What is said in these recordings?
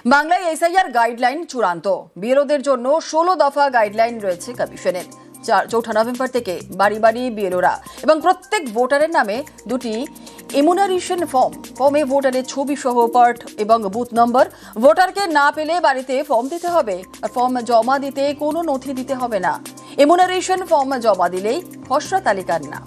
বাংলায় SIR guideline চূড়ান্ত। বিএলওদের জন্য 16 দফা গাইডলাইন রয়েছে কমিশনের। 4 নভেম্বর থেকে বাড়ি বাড়ি বিএলওরা এবং প্রত্যেক ভোটারের নামে 2টি ইমিউনাইজেশন ফর্মে ভোটারের ছবি সহ পার্ট এবং বুথ নম্বর। ভোটারকে না পেলে বাড়িতে ফর্ম দিতে হবে, আর ফর্ম জমা দিতে কোনো নথি দিতে হবে না। ইমিউনাইজেশন ফর্ম জমা দিলেই খসড়া তালিকার নাম।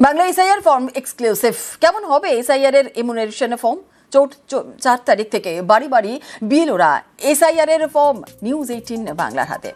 Bangla SIR form exclusive. কেমন হবে এসআইআর এর ইমিউনাইজেশন ফর্ম? 4 তারিখ থেকে বাড়ি বাড়ি বিএলওরা এসআইআর এর ফর্ম। নিউজ 18 বাংলার হাতে।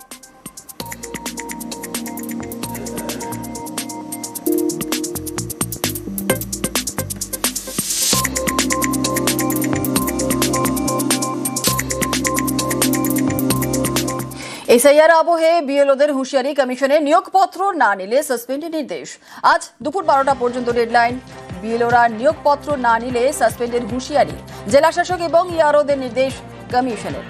এসআইআর আবহে বিএলওদের হুঁশিয়ারি, কমিশনের নিয়োগপত্র না নিলে সাসপেন্ডের নির্দেশ। আজ দুপুর 12টা পর্যন্ত ডেডলাইন। বিএলওরা নিয়োগপত্র না নিলে সাসপেন্ডের হুঁশিয়ারি। জেলা শাসক এবং ইআরওদের নির্দেশ কমিশনের।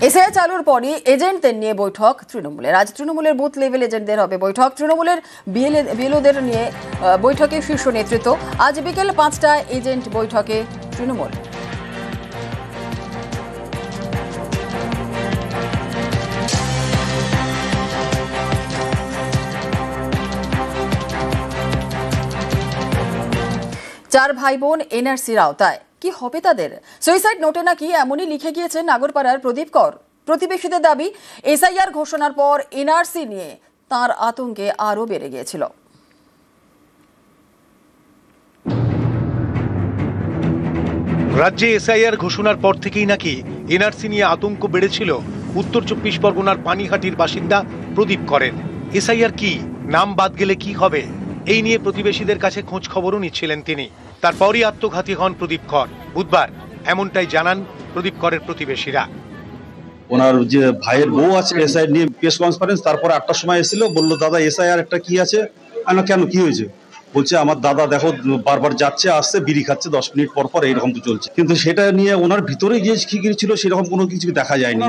এসআইআর চালুর পরই এজেন্টদের নিয়ে বৈঠক তৃণমূলের। আজ তৃণমূলের বুথ লেভেল এজেন্টদের হবে বৈঠক। তৃণমূলের বিএলওদের নিয়ে বৈঠকে শীর্ষ নেতৃত্ব। আজ বিকেল 5টায় এজেন্ট বৈঠকে তৃণমূল। চার ভাই বোন এনআরসির আওতায়। কি হবে তাদের? সুইসাইড নোটে নাকি এমনই লিখে গিয়েছেন নাগরপাড়ার প্রদীপ কর। প্রতিবেশীদের দাবি, এসআইআর ঘোষণার পর এনআরসি নিয়ে তার আতঙ্কে আরও বেড়ে গিয়েছিল। রাজ্যে এসআইআর ঘোষণার পর থেকেই নাকি এনআরসি নিয়ে আতঙ্ক বেড়েছিল উত্তর 24 পরগনার পানিহাটির বাসিন্দা প্রদীপ করেন। এসআইআর কি, নাম বাদ গেলে কি হবে, এই নিয়ে প্রতিবেশীদের কাছে খোঁজ খবরও নিচ্ছিলেন তিনি। তারপরই আত্মঘাতী হন প্রদীপ কর। বুধবার এমনটাই জানান প্রদীপ করের প্রতিবেশীরা। ওনার যে ভাইয়ের বউ আছে এসআইআর নিয়ে প্রেস কনফারেন্স, তারপরে 8টার সময় এসেছিল, বললো দাদা এসআইআর একটা কি আছে। আমি কেন, কি হয়েছে? বলছে আমার দাদা দেখো বারবার যাচ্ছে আসছে, বিড়ি খাচ্ছে 10 মিনিট পর পর, এইরকম তো চলছে। কিন্তু সেটা নিয়ে ওনার ভিতরে গিয়ে কি ছিল সেরকম কোনো কিছু দেখা যায়নি।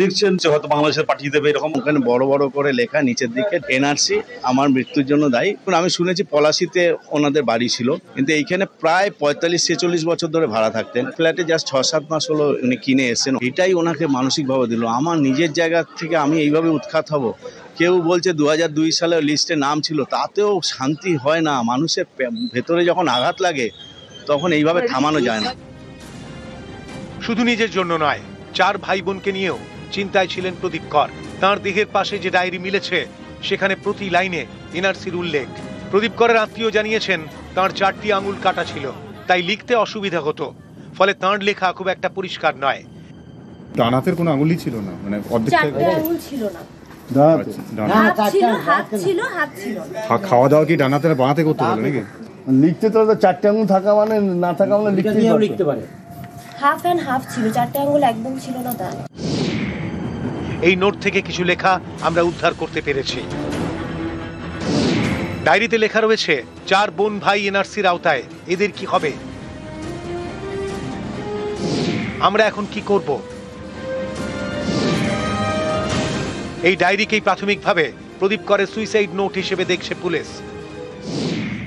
দেখছেন যে হয়তো বাংলাদেশে পাঠিয়ে দেবে এরকম। ওখানে বড় বড় করে লেখা নিচের দিকে এনআরসি আমার মৃত্যুর জন্য দায়ী। আমি শুনেছি পলাশিতে ওনাদের বাড়ি ছিল, কিন্তু এইখানে প্রায় 45-46 বছর ধরে ভাড়া থাকতেন। ফ্ল্যাটে জাস্ট 6-7 মাস হলো উনি কিনে এসেছেন। এটাই ওনাকে মানসিকভাবে দিল। আমার নিজের জায়গা থেকে আমি এইভাবে উৎখাত হব। কেউ বলছে 2002 সালে লিস্টে নাম ছিল, তাতেও শান্তি হয় না। মানুষের ভেতরে যখন আঘাত লাগে তখন এইভাবে থামানো যায় না। শুধু নিজের জন্য নয়, 4 ভাই বোনকে নিয়েও চিন্তায় ছিলেন প্রদীপ কর। তাঁর দেহের পাশে যে ডায়েরি মিলেছে সেখানে প্রতি লাইনে এনআরসির উল্লেখ। প্রদীপ করের আত্মীয় জানিয়েছেন তাঁর 4টি আঙুল কাটা ছিল, তাই লিখতে অসুবিধা হতো। ফলে তাঁর লেখা খুব একটা পরিষ্কার নয়। ডান হাতের কোনো আঙুলই ছিল না, মানে অর্ধেক আঙুল ছিল না। খাওয়া দাওয়া কি ডান হাতে না বাঁ হাতে করতে পারে নাকি? লিখতে তো 4টে আঙুল থাকা মানে না থাকা মানে লিখতে পারে। হাফ এন্ড হাফ ছিল, 4টে আঙুল একদম ছিল না। তার এই নোট থেকে কিছু লেখা আমরা উদ্ধার করতে পেরেছি। ডায়েরিতে লেখা রয়েছে 4 বোন ভাই এনআরসির আওতায়, এদের কি হবে? আমরা এখন কি করব? এই ডায়েরিকেই প্রাথমিকভাবে প্রদীপ করের সুইসাইড নোট হিসেবে দেখছে পুলিশ।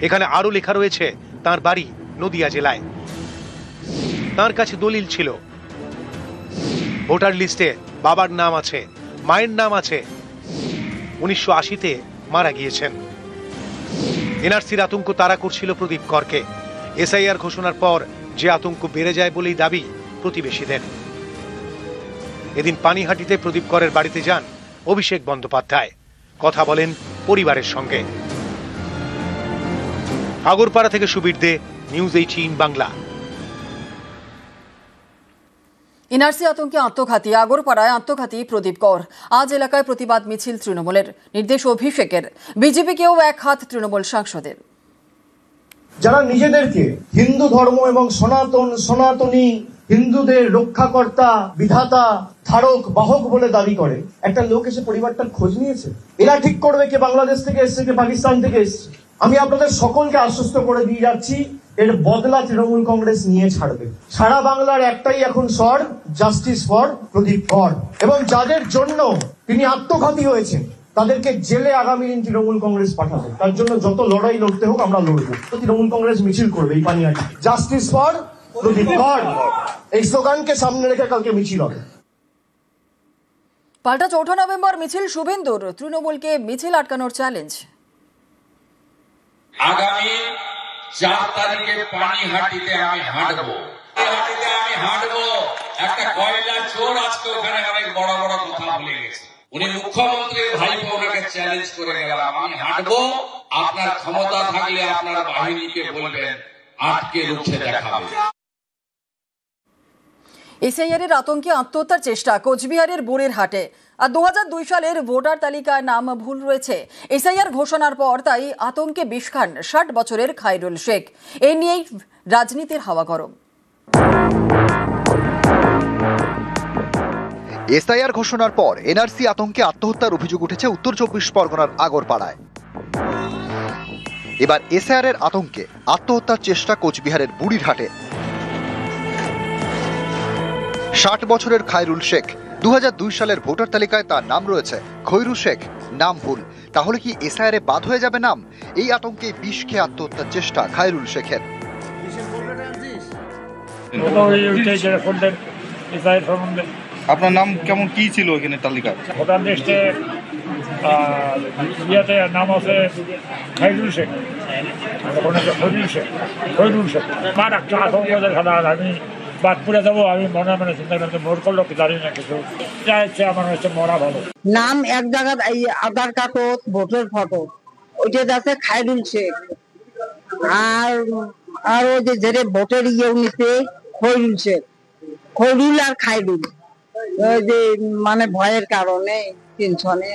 এখানে আরো লেখা রয়েছে তার বাড়ি নদিয়া জেলায়। তার কাছে দলিল ছিল, ভোটার লিস্টে বাবার নাম আছে, মায়ের নাম আছে। 1980-তে মারা গিয়েছেন। এনআরসির আতঙ্ক তাড়া করছিল প্রদীপ করকে। এসআইআর ঘোষণার পর যে আতঙ্ক বেড়ে যায় বলেই দাবি প্রতিবেশীদের। এদিন পানিহাটিতে প্রদীপ করের বাড়িতে যান অভিষেক বন্দ্যোপাধ্যায়। কথা বলেন পরিবারের সঙ্গে। আগরপাড়া থেকে সুবীর দে, নিউজ 18 বাংলা। এনআরসি আতঙ্কে আত্মঘাতী, আগরপাড়ায় আত্মঘাতী প্রদীপ কর। আজ এলাকায় প্রতিবাদ মিছিল তৃণমূলের, নির্দেশ অভিষেকের। বিজেপিকেও এক হাত তৃণমূল সাংসদের। যারা নিজেদেরকে হিন্দু ধর্ম এবং সনাতনী হিন্দুদের রক্ষাকর্তা, বিধাতা, ধারক, বাহক বলে দাবি করে, একটা লোক এসে পরিবারটার খোঁজ নিয়েছে? এরা ঠিক করবে কে বাংলাদেশ থেকে এসছে কে পাকিস্তান থেকে এসছে। আমি আপনাদের সকলকে আশ্বস্ত করে দিয়ে যাচ্ছি, এর বদলা তৃণমূল কংগ্রেস নিয়ে ছাড়বে। সারা বাংলার একটাই এখন স্বর, জাস্টিস ফর প্রদীপ কর। এবং যাদের জন্য তিনি আত্মঘাতী হয়েছেন তাদেরকে জেলে আগামী দিন তৃণমূল কংগ্রেস পাঠাবে। তার জন্য যত লড়াই লড়তে হোক আমরা লড়বো। তৃণমূল কংগ্রেস মিছিল করবে এই পানিহাটি, জাস্টিস ফর প্রদীপ কর, এই স্লোগানকে সামনে রেখে কালকে মিছিল হবে। পাল্টা ৪ নভেম্বর মিছিল শুভেন্দুর, তৃণমূলকে মিছিল আটকানোর চ্যালেঞ্জ। আগামী ৪ তারিখে পানিহাটিতে আমি হাঁটবো, একটা কয়লা চোর আজকে ওখানে অনেক বড় বড় কথা বলে গেছে। উনি মুখ্যমন্ত্রীর ভাইপো, ওনাকে চ্যালেঞ্জ করে গেলাম, আমি হাঁটবো, আপনার ক্ষমতা থাকলে আপনার বাহিনীকে বলবেন আটকে রুখে দেখাবে। এসআইআর এর আতঙ্কে আত্মহত্যার চেষ্টা কোচবিহারের বুড়িরহাটে। আর 2002 সালের ভোটার তালিকায় নাম ভুল রয়েছে। এসআইআর ঘোষণার পর তাই আতঙ্কে বিষ খান 60 বছরের খায়রুল শেখ। এ নিয়েই রাজনীতির হাওয়া গরম। এসআইআর ঘোষণার পর এনআরসি আতঙ্কে আত্মহত্যার অভিযোগ উঠেছে উত্তর 24 পরগনার আগরপাড়ায়। এবার এসআইআর এর আতঙ্কে আত্মহত্যার চেষ্টা কোচবিহারের বুড়িরহাটে। 60 বছরের খায়রুল শেখ, 2002 সালের ভোটার তালিকায় তার নাম রয়েছে খৈরু শেখ, নাম ভুল। তাহলে কি এসআইআর এ বাদ হয়ে যাবে নাম? এই আতঙ্কে বিষ খেয়ে আত্মহত্যার চেষ্টা খায়রুল শেখের। আপনার নাম কেমন কি ছিল এখানে তালিকায়? ভোটার লিস্টে ইয়েতে নাম আছে খায়রুল শেখ, খৈরুল শেখ। আমার একটা আতঙ্ক দেখা, আমি বাদ পড়ে যাবো, আমি মনে মনে চিন্তা করতে ভোট করলো কি জানি না কিছু, যা ইচ্ছে আমার হচ্ছে মরা ভালো। নাম এক জায়গায় আধার কার্ড, ভোটের ফটো, ওইটা যাচ্ছে খায়রুল শেখ। আর ওই যে ভোটের নিতে খৈরুল শেখ, খৈরুল আর খায়রুল, ওই যে মানে ভয়ের কারণে টেনশনে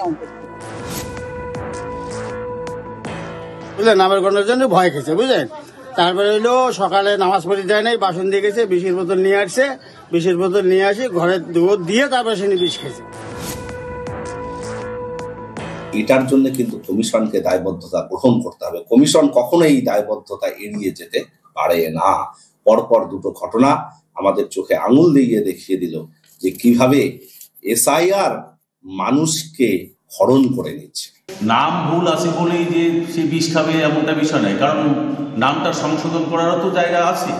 বুঝলেন, নামের গণের জন্য ভয় খেয়েছে, বুঝলেন। তারপরে হইলো সকালে নামাজ পড়ে দেয় নাই, বাসন দিয়ে গেছে, বিষের বোতল নিয়ে আসছে, বিষের বোতল নিয়ে আসি ঘরে দুধ দিয়ে তারপরে সে বিষ খেয়েছে। এটার জন্য কিন্তু কমিশনকে দায়বদ্ধতা গ্রহণ করতে হবে। কমিশন কখনো এই দায়বদ্ধতা এড়িয়ে যেতে পারে না। পরপর দুটো ঘটনা আমাদের চোখে আঙুল দিয়ে দেখিয়ে দিল যে কিভাবে এসআইআর মানুষকে হরণ করে নিচ্ছে। নাম ভুল আছে বলেই যে সে বিষ খাবে এমনটা বিষয় নয়, কারণ নামটা সংশোধন করারও তো জায়গা আছে,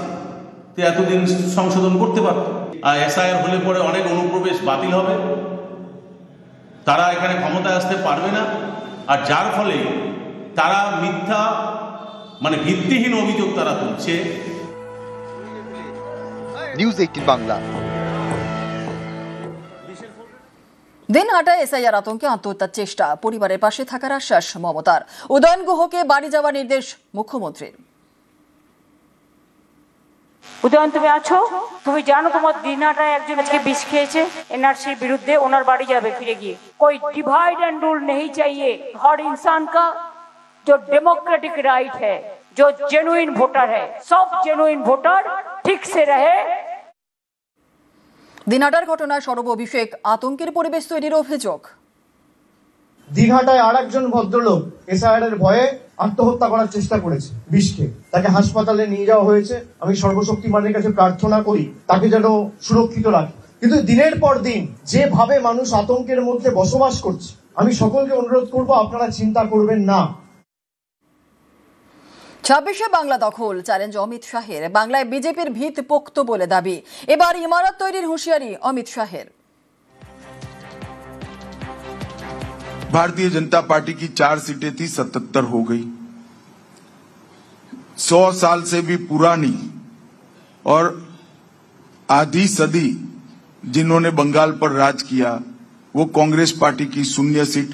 তো এতদিন সংশোধন করতে পারত। আর এসআইআর হলে পরে অনেক অনুপ্রবেশ বাতিল হবে, তারা এখানে ক্ষমতায় আসতে পারবে না। আর যার ফলে তারা মিথ্যা মানে ভিত্তিহীন অভিযোগ তারা তুলছে। নিউজ 18 বাংলা। দিনহাটায় এসআইআর আতঙ্কে আত্মহত্যার চেষ্টা, পরিবারের পাশে থাকার আশ্বাস মমতার। উদয়ন গুহকে বাড়ি যাওয়ার নির্দেশ মুখ্যমন্ত্রীর। উদয়ন, তুমি আছো? তুমি জানো তোমার দিনহাটায় একজন আজকে বিষ খেয়েছে এনআরসির বিরুদ্ধে, ওনার বাড়ি যাবে ফিরে গিয়ে। कोई डिवाइड एंड रूल नहीं चाहिए। हर इंसान का जो डेमोक्रेटिक राइट है, जो जेन्युइन वोटर है, सब जेन्युइन वोटर ठीक से रहे। দিনহাটার ঘটনায় সরব অভিষেক, আতঙ্কের পরিবেশ তৈরির অভিযোগ। দিনহাটায় আর একজন ভদ্রলোক এসআইআর এর ভয়ে আত্মহত্যা করার চেষ্টা করেছে বিষ খেয়ে, তাকে হাসপাতালে নিয়ে যাওয়া হয়েছে। আমি সর্বশক্তিমানের কাছে প্রার্থনা করি তাকে যেন সুরক্ষিত রাখে। কিন্তু দিনের পর দিন যেভাবে মানুষ আতঙ্কের মধ্যে বসবাস করছে, আমি সকলকে অনুরোধ করব আপনারা চিন্তা করবেন না। 26শে বাংলা দখল, চ্যালেঞ্জ অমিত শাহের। বাংলায় বিজেপির ভিত পোক্ত বলে দাবি, এবার ইমারত তৈরির হুঁশিয়ারি অমিত শাহের। भारतीय जनता पार्टी की 4 सीटें थी, 77 हो गई। 100 साल से भी पुरानी और आधी सदी जिन्होंने बंगाल पर राज किया वो कांग्रेस पार्टी की 0 सीट।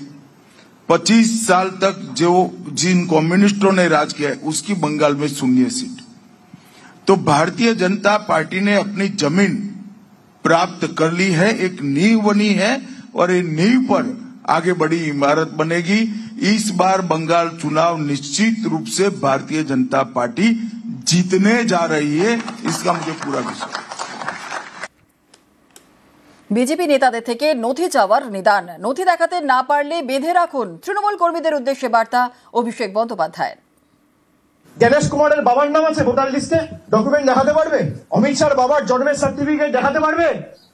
25 साल तक जो जिन कम्युनिस्टों ने राज किया उसकी बंगाल में 0 सीट। तो भारतीय जनता पार्टी ने अपनी जमीन प्राप्त कर ली है, एक नींव बनी है और ये नींव पर आगे बड़ी इमारत बनेगी। इस बार बंगाल चुनाव निश्चित रूप से भारतीय जनता पार्टी जीतने जा रही है, इसका मुझे पूरा विश्वास। বিজেপি নেতাদের থেকে নথি চাওয়ার নিদান, নথি দেখাতে না পারলে বেঁধে রাখুন, তৃণমূল কর্মীদের উদ্দেশ্যে বার্তা অভিষেক বন্দ্যোপাধ্যায়ের। গণেশ কুমারের বাবার নাম আছে ভোটার লিস্টে, ডকুমেন্ট দেখাতে পারবে? অমিত শাহর বাবার জন্মের সার্টিফিকেট দেখাতে পারবে?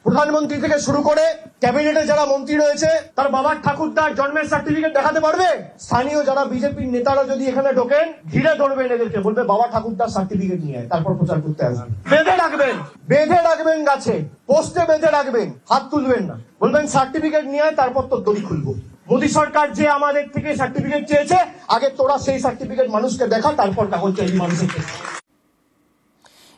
প্রধানমন্ত্রী থেকে শুরু করে ক্যাবিনেটে যারা মন্ত্রী রয়েছে তার বাবার ঠাকুরদার জন্মের সার্টিফিকেট দেখাতে পারবে? স্থানীয় যারা বিজেপির নেতারা যদি এখানে ঢোকেন ঘিরে ধরবেন এদেরকে, বলবে বাবা ঠাকুরদার সার্টিফিকেট নিয়ে তারপর প্রচার করতে আসবেন। বেঁধে রাখবেন গাছে, পোস্টে বেঁধে রাখবেন, হাত তুলবেন না, বলবেন সার্টিফিকেট নিয়ে তারপর তোর দড়ি খুলবো। মোদী সরকার যে আমাদের থেকে সার্টিফিকেট চেয়েছে, আগে তোরা সেই সার্টিফিকেট মানুষকে দেখা, তারপর কাগজ চাইবি মানুষের কাছে।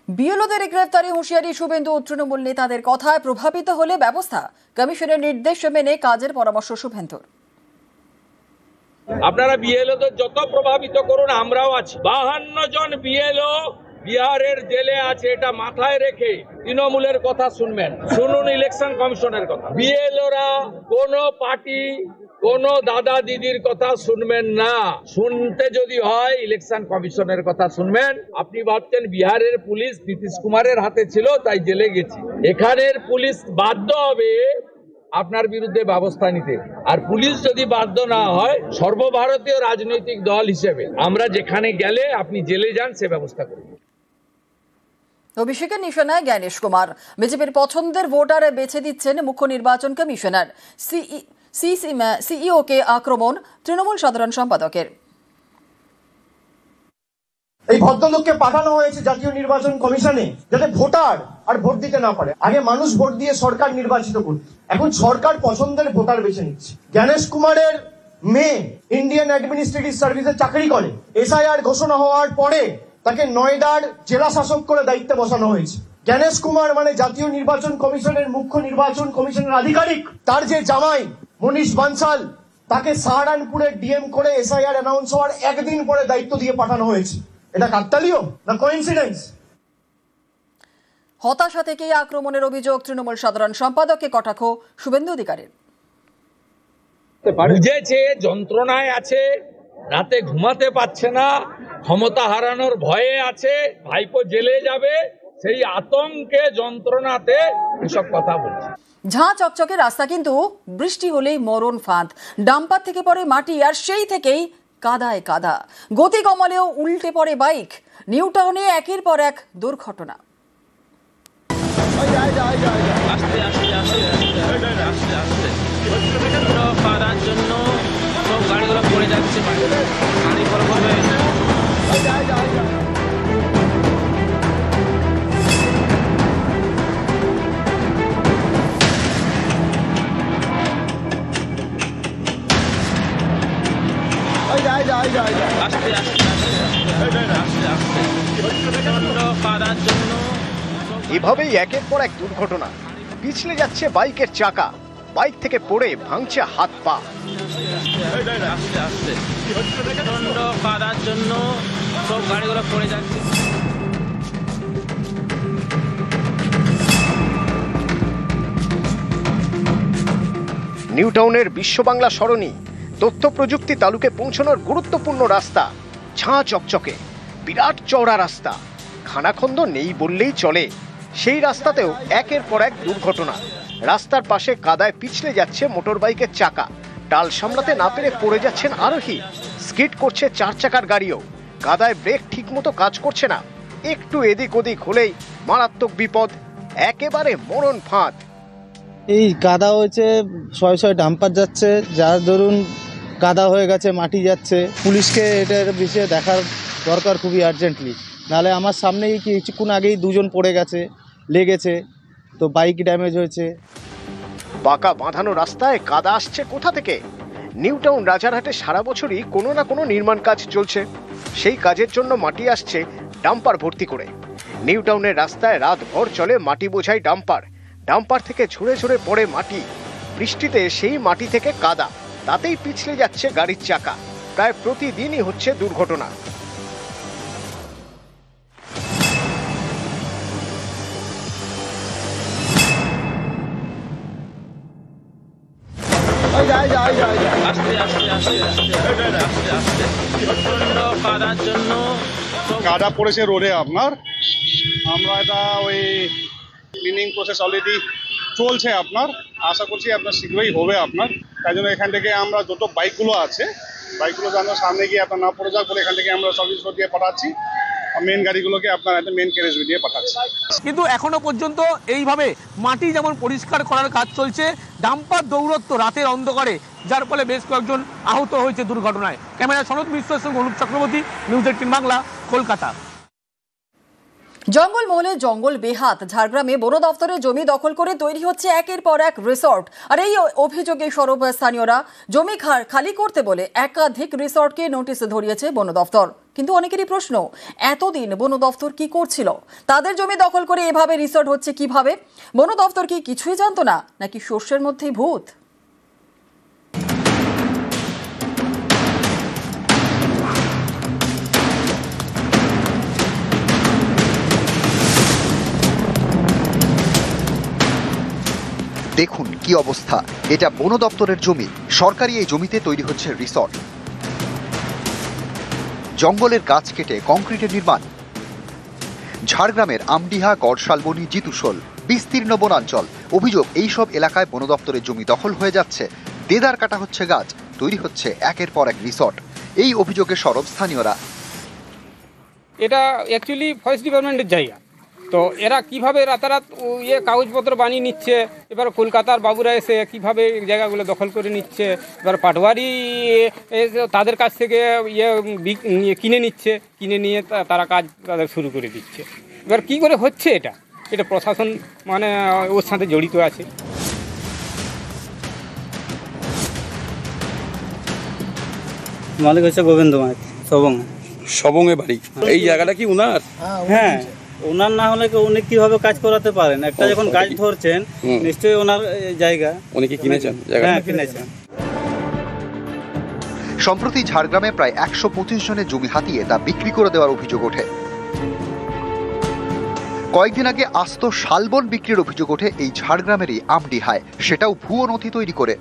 বিএলওদের গ্রেফতারি হুঁশিয়ারি শুভেন্দু ও তৃণমূল নেতাদের কথায় প্রভাবিত হলে ব্যবস্থা, কমিশনের নির্দেশ মেনে কাজের পরামর্শ শুভেন্দুর। আপনারা বিএলওদের যত প্রভাবিত করুন, আমরাও আছি। 52 জন বিএলও বিহারের জেলে আছে, এটা মাথায় রেখে তৃণমূলের কথা শুনবেন, শুনুন ইলেকশন কমিশনের কথা। বিএলওরা কোন পার্টি, কোন দাদা দিদির কথা শুনবেন না, শুনতে যদি হয় ইলেকশন কমিশনের কথা শুনবেন। আপনি ভাবছেন বিহারের পুলিশ নীতিশ কুমারের হাতে ছিল তাই জেলে গেছি, এখানের পুলিশ বাধ্য হবে আপনার বিরুদ্ধে ব্যবস্থা নিতে। আর পুলিশ যদি বাধ্য না হয়, সর্বভারতীয় রাজনৈতিক দল হিসেবে আমরা যেখানে গেলে আপনি জেলে যান সে ব্যবস্থা করব। অভিষেকের নিশানায় জ্ঞানেশ কুমার, বিজেপির পছন্দের ভোটার বেছে দিচ্ছেন মুখ্য নির্বাচন কমিশনার। সিইওকে আক্রমণ তৃণমূল সাধারণ সম্পাদকের। এই ভদ্রলোককে পাঠানো হয়েছে জাতীয় নির্বাচন কমিশনে যাতে ভোটার আর ভোট দিতে না পারে। আগে মানুষ ভোট দিয়ে সরকার নির্বাচিত করত, এখন সরকার পছন্দের ভোটার বেছে নিচ্ছে। জ্ঞানেশ কুমারের মেয়ে ইন্ডিয়ান অ্যাডমিনিস্ট্রেটিভ সার্ভিসে চাকরি করে, এসআইআর ঘোষণা হওয়ার পরে তাকে নয়ডার জেলা শাসক করে দায়িত্বে বসানো হয়েছে। জ্ঞানেশ কুমার মানে জাতীয় নির্বাচন কমিশনের মুখ্য নির্বাচন কমিশনের আধিকারিক। তার যে জামাই মনীষ বানসাল, তাকে সাহারানপুরের ডিএম করে এসআইআর অ্যানাউন্স হওয়ার একদিন পরে দায়িত্ব দিয়ে পাঠানো হয়েছে। এটা কাকতালীয় না কোইন্সিডেন্স? হতাশা থেকেই আক্রমণের অভিযোগ তৃণমূল সাধারণ সম্পাদককে কটাক্ষ শুভেন্দু অধিকারীর। বুঝেছে যন্ত্রণায় আছে, রাতে ঘুমাতে পারছে না, ক্ষমতা হারানোর ভয়ে আছে, ভাইপো জেলে যাবে, সেই আতঙ্কে যন্ত্রণাতে এসব কথা বলছে। ঝাঁ চকচকে রাস্তা, কিন্তু বৃষ্টি হলেই মরণ ফাঁদ, ডাম্পার থেকে পড়ে মাটি আর সেই থেকেই কাদায় কাদা, গতি কমালেও উল্টে পড়ে বাইক। নিউ টাউনে একের পর এক দুর্ঘটনা। এভাবেই একের পর এক দুর্ঘটনা, পিছলে যাচ্ছে বাইকের চাকা, বাইক থেকে পড়ে ভাঙছে হাত পা। নিউ টাউনের বিশ্ব বাংলা সরণি তথ্য প্রযুক্তি তালুকে পৌঁছানোর গুরুত্বপূর্ণ রাস্তা, ঝাঁ চকচকে বিরাট চওড়া রাস্তা, খানাখন্দ নেই বললেই চলে। সেই রাস্তাতেও একের পর এক দুর্ঘটনা। রাস্তার পাশে কাদায় পিছলে যাচ্ছে মোটর বাইকের চাকা, টাল সামলাতে না পেরে পড়ে যাচ্ছেন আরোহী, স্কিড করছে 4 চাকার গাড়িও, কাদায় ব্রেক ঠিকমতো কাজ করছে না, একটু এদিক ওদিক হলেই মারাত্মক বিপদ, একেবারে মরণ ফাঁদ। এই কাদা হয়েছে, শয়ে ডাম্পার যাচ্ছে, যার দরুন কাদা হয়ে গেছে, মাটি যাচ্ছে। পুলিশকে এটার বিষয়ে দেখার দরকার খুবই আর্জেন্টলি, নাহলে আমার সামনেই কিছুক্ষণ আগেই 2 জন পড়ে গেছে, লেগেছে, তো বাইক ড্যামেজ হয়েছে। বাঁকা বাঁধানো রাস্তায় কাদা আসছে কোথা থেকে? নিউ টাউন রাজারহাটে সারা বছরই কোনো না কোনো নির্মাণ কাজ চলছে, সেই কাজের জন্য মাটি আসছে ডাম্পার ভর্তি করে। নিউ টাউনের রাস্তায় রাতভর চলে মাটি বোঝাই ডাম্পার, ডাম্পার থেকে ঝরে ঝরে পড়ে মাটি, বৃষ্টিতে সেই মাটি থেকে কাদা, তাতেই পিছলে যাচ্ছে গাড়ির চাকা। প্রায় প্রতিদিনই হচ্ছে দুর্ঘটনা। কাদার জন্য কাদা পড়েছে রোডে আপনার। আমরা এটা ওই ক্লিনিং প্রসেস অলরেডি চলছে আপনার, আশা করছি আপনার শীঘ্রই হবে আপনার। তাই জন্য এখান থেকে আমরা যত বাইকগুলো আছে বাইকগুলো যেন সামনে গিয়ে আপনার না পড়ে যাক বলে এখান থেকে আমরা সার্ভিস রোড দিয়ে পাঠাচ্ছি, মেন গাড়িগুলোকে আপনার একটা মেন ক্যারেজ দিয়ে পাঠাচ্ছি। কিন্তু এখনো পর্যন্ত এইভাবে মাটি যেমন পরিষ্কার করার কাজ চলছে, ডাম্পার দৌরত্ব রাতের অন্ধকারে, যার ফলে বেশ কয়েকজন আহত হয়েছে দুর্ঘটনায়। ক্যামেরা সনদ মিশ্রের সঙ্গে অনুপ চক্রবর্তী, নিউজ 18 বাংলা, কলকাতা। জঙ্গলমহলে জঙ্গল বেহাত। ঝাড়গ্রামে বন দফতরের জমি দখল করে তৈরি হচ্ছে একের পর এক রিসর্ট। আর এই অভিযোগে সরব স্থানীয়রা। জমি খালি করতে বলে একাধিক রিসর্টকে নোটিশ ধরিয়েছে বন দফতর। কিন্তু অনেকেরই প্রশ্ন, এতদিন বন দফতর কি করছিল? তাদের জমি দখল করে এভাবে রিসর্ট হচ্ছে কিভাবে? বন দফতর কি কিছুই জানতো না, নাকি শস্যের মধ্যেই ভূত? দেখুন কি অবস্থা, এটা বন দপ্তরের জমি। সরকারি এই জমিতে তৈরি হচ্ছে রিসর্ট। জঙ্গলের গাছ কেটে কংক্রিটের নির্মাণ। ঝাড়গ্রামের আমডিহা, গড়শালবনি, জিতুশোল বিস্তীর্ণ বনাঞ্চল। অভিযোগ, এইসব এলাকায় বন দপ্তরের জমি দখল হয়ে যাচ্ছে, দেদার কাটা হচ্ছে গাছ, তৈরি হচ্ছে একের পর এক রিসর্ট। এই অভিযোগে সরব স্থানীয়রা। এটা অ্যাকচুয়ালি ফরেস্ট ডিপার্টমেন্টের জায়গা, তো এরা কিভাবে রাতারাত কাগজপত্র বানিয়ে নিচ্ছে। এবার কলকাতার বাবুরা এসে কিভাবে জায়গাগুলো দখল করে নিচ্ছে। এবার পাটওয়ারি তাদের কাছ থেকে কিনে নিচ্ছে, কিনে নিয়ে তারা কাজ তাদের শুরু করে দিচ্ছে। এবার কি করে হচ্ছে এটা প্রশাসন মানে ওর সাথে জড়িত আছে। মালিক হচ্ছে গোবিন্দ মাইত, সবংয়ে বাড়ি। এই জায়গাটা কি উনার? হ্যাঁ, ওনার না হলে উনি কিভাবে কাজ করাতে পারেন? একটা যখন গাছ ধরছেন নিশ্চয়ই ওনার জায়গা। উনি কি কিনেছেন? হ্যাঁ, কিনেছেন। সম্প্রতি ঝাড়গ্রামে প্রায় 125 জনের জমি হাতিয়ে তা বিক্রি করে দেওয়ার অভিযোগ ওঠে। কয়েকদিন আগে আস্ত শালবন বিক্রির অভিযোগ ওঠে এই ঝাড়গ্রামেরই আমডিহায়, সেটাও ভুয়ো নথি তৈরি করে।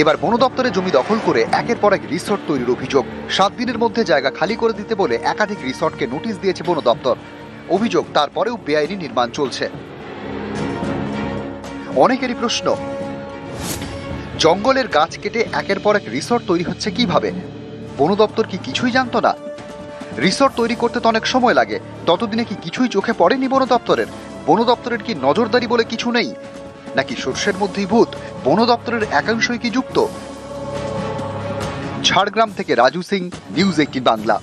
এবার বন দপ্তরের জমি দখল করে একের পর এক রিসর্ট তৈরির অভিযোগ। 7 দিনের মধ্যে জায়গা খালি করে দিতে বলে একাধিক রিসর্টকে নোটিশ দিয়েছে বন দপ্তর। অভিযোগ, তারপরেও বেআইনি নির্মাণ চলছে। অনেকেরই প্রশ্ন, জঙ্গলের গাছ কেটে একের পর এক রিসর্ট তৈরি হচ্ছে কিভাবে? বন দপ্তর কি কিছুই জানতো না? রিসর্ট তৈরি করতে তো অনেক সময় লাগে, ততদিনে কি কিছুই চোখে পড়েনি বন দপ্তরের? বন দপ্তরের কি নজরদারি বলে কিছু নেই, নাকি শস্যের মধ্যেই ভূত? বন দপ্তরের একাংশই কি যুক্ত? ঝাড়গ্রাম থেকে রাজু সিং, নিউজ 18 বাংলা।